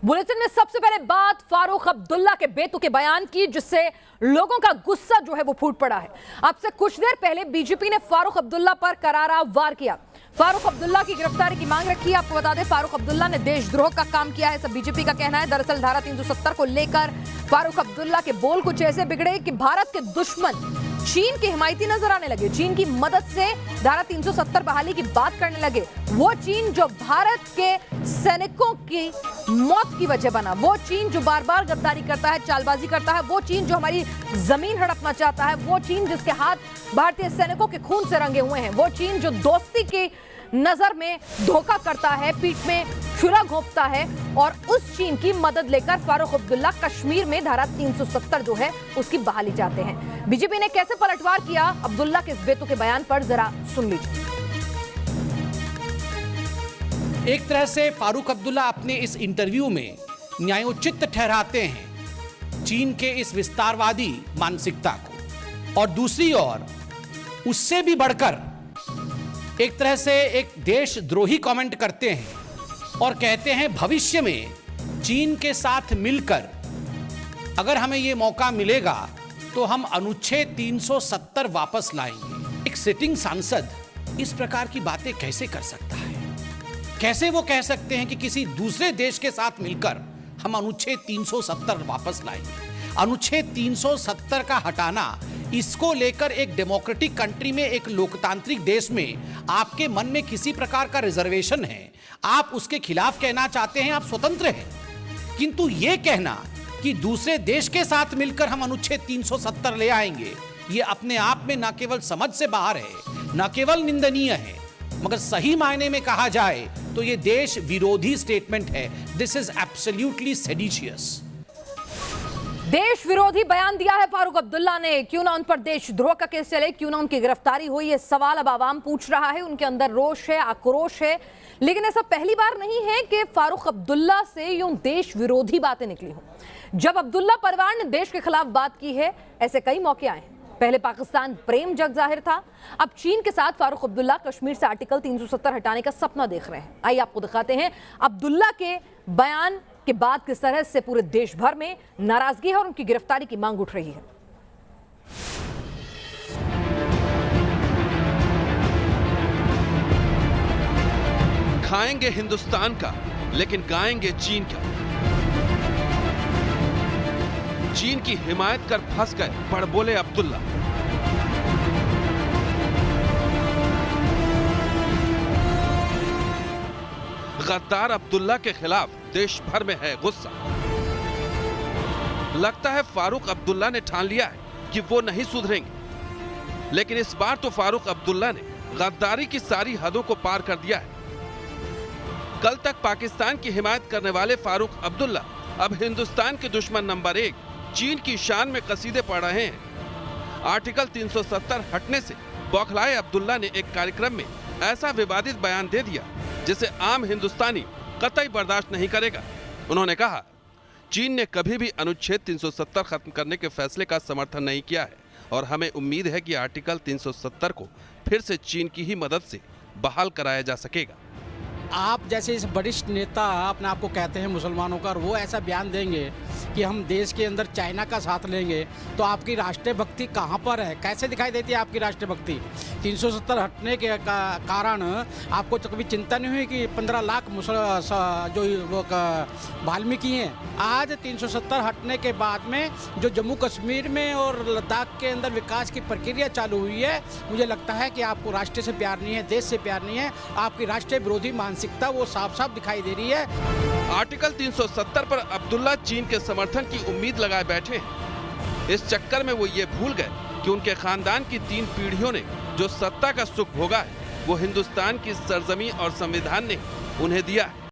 Bulletin में सबसे पहले बात फारूक अब्दुल्ला के बेतुके बयान की, जिससे लोगों का गुस्सा जो है वो फूट पड़ा है। अब से कुछ देर पहले बीजेपी ने फारूक अब्दुल्ला पर करारा वार किया। फारूक अब्दुल्ला की गिरफ्तारी की मांग रखी है। आपको बता दें, फारूक अब्दुल्ला ने देशद्रोह का काम किया है, सब बीजेपी का कहना है। दरअसल धारा 370 को लेकर फारूक अब्दुल्ला के बोल कुछ ऐसे बिगड़े कि भारत के दुश्मन चीन के हिमायती नजर आने लगे। चीन की मदद से धारा 370 बहाली की बात करने लगे। वो चीन जो भारत के सैनिकों की मौत की वजह बना, वो चीन जो बार बार गद्दारी करता है, चालबाजी करता है, वो चीन जो हमारी जमीन हड़पना चाहता है, वो चीन जिसके हाथ भारतीय सैनिकों के खून से रंगे हुए हैं, वो चीन जो दोस्ती की नजर में धोखा करता है, पीठ में छुरा घोंपता है, और उस चीन की मदद लेकर फारूक अब्दुल्ला कश्मीर में धारा 370 जो है उसकी बहाली चाहते हैं। बीजेपी ने कैसे पलटवार किया अब्दुल्ला के इस बेतुके बयान पर, जरा सुन लीजिए। एक तरह से फारूक अब्दुल्ला अपने इस इंटरव्यू में न्यायोचित ठहराते हैं चीन के इस विस्तारवादी मानसिकता को, और दूसरी ओर उससे भी बढ़कर एक तरह से एक देशद्रोही कमेंट करते हैं और कहते हैं भविष्य में चीन के साथ मिलकर अगर हमें यह मौका मिलेगा तो हम अनुच्छेद 370 वापस लाएंगे। एक सिटिंग सांसद इस प्रकार की बातें कैसे कर सकता है? कैसे वो कह सकते हैं कि किसी दूसरे देश के साथ मिलकर हम अनुच्छेद 370 वापस लाएंगे? अनुच्छेद 370 का हटाना, इसको लेकर एक डेमोक्रेटिक कंट्री में, एक लोकतांत्रिक देश में आपके मन में किसी प्रकार का रिजर्वेशन है, आप उसके खिलाफ कहना चाहते हैं, आप स्वतंत्र हैं। किंतु यह कहना कि दूसरे देश के साथ मिलकर हम अनुच्छेद 370 ले आएंगे, यह अपने आप में न केवल समझ से बाहर है, न केवल निंदनीय है, मगर सही मायने में कहा जाए तो यह देश विरोधी स्टेटमेंट है। This is absolutely seditious. देश विरोधी बयान दिया है फारूक अब्दुल्ला ने। क्यों ना उन पर देशद्रोह का केस चले, क्यों ना उनकी गिरफ्तारी हुई, ये सवाल अब आवाम पूछ रहा है। उनके अंदर रोष है, आक्रोश है, लेकिन ऐसा पहली बार नहीं है कि फारूक अब्दुल्ला से यूं देश विरोधी बातें निकली हों। जब अब्दुल्ला परिवार ने देश के खिलाफ बात की है, ऐसे कई मौके आए हैं। पहले पाकिस्तान प्रेम जग जाहिर था, अब चीन के साथ फारूक अब्दुल्ला कश्मीर से आर्टिकल 370 हटाने का सपना देख रहे हैं। आइए आपको दिखाते हैं अब्दुल्ला के बयान के बाद किस तरह से पूरे देश भर में नाराजगी है और उनकी गिरफ्तारी की मांग उठ रही है। खाएंगे हिंदुस्तान का लेकिन गाएंगे चीन का। चीन की हिमायत कर फंस गए बड़बोले अब्दुल्ला। गद्दार अब्दुल्ला के खिलाफ देश भर में है गुस्सा। लगता है फारूक अब्दुल्ला ने ठान लिया है कि वो नहीं सुधरेंगे, लेकिन इस बार तो फारूक अब्दुल्ला ने गद्दारी की सारी हदों को पार कर दिया है। कल तक पाकिस्तान की हिमायत करने वाले फारूक अब्दुल्ला अब हिंदुस्तान के दुश्मन नंबर 1 चीन की शान में कसीदे पढ़ रहे हैं। आर्टिकल 370 हटने से बौखलाए अब्दुल्ला ने एक कार्यक्रम में ऐसा विवादित बयान दे दिया जिसे आम हिंदुस्तानी कतई बर्दाश्त नहीं करेगा। उन्होंने कहा, चीन ने कभी भी अनुच्छेद 370 खत्म करने के फैसले का समर्थन नहीं किया है और हमें उम्मीद है कि आर्टिकल 370 को फिर से चीन की ही मदद से बहाल कराया जा सकेगा। आप जैसे इस वरिष्ठ नेता अपने आप को कहते हैं मुसलमानों का, और वो ऐसा बयान देंगे कि हम देश के अंदर चाइना का साथ लेंगे, तो आपकी राष्ट्रीय भक्ति कहाँ पर है? कैसे दिखाई देती है आपकी राष्ट्रीय भक्ति? 370 हटने के कारण आपको तो कभी चिंता नहीं हुई कि 15 लाख जो लोग वाल्मीकि हैं, आज 370 हटने के बाद में जो जम्मू कश्मीर में और लद्दाख के अंदर विकास की प्रक्रिया चालू हुई है, मुझे लगता है कि आपको राष्ट्र से प्यार नहीं है, देश से प्यार नहीं है, आपकी राष्ट्रीय विरोधी मानसिकता वो साफ साफ दिखाई दे रही है। आर्टिकल 370 पर अब्दुल्ला चीन के समर्थन की उम्मीद लगाए बैठे हैं। इस चक्कर में वो ये भूल गए कि उनके खानदान की 3 पीढ़ियों ने जो सत्ता का सुख भोगा है, वो हिंदुस्तान की सरजमी और संविधान ने उन्हें दिया है।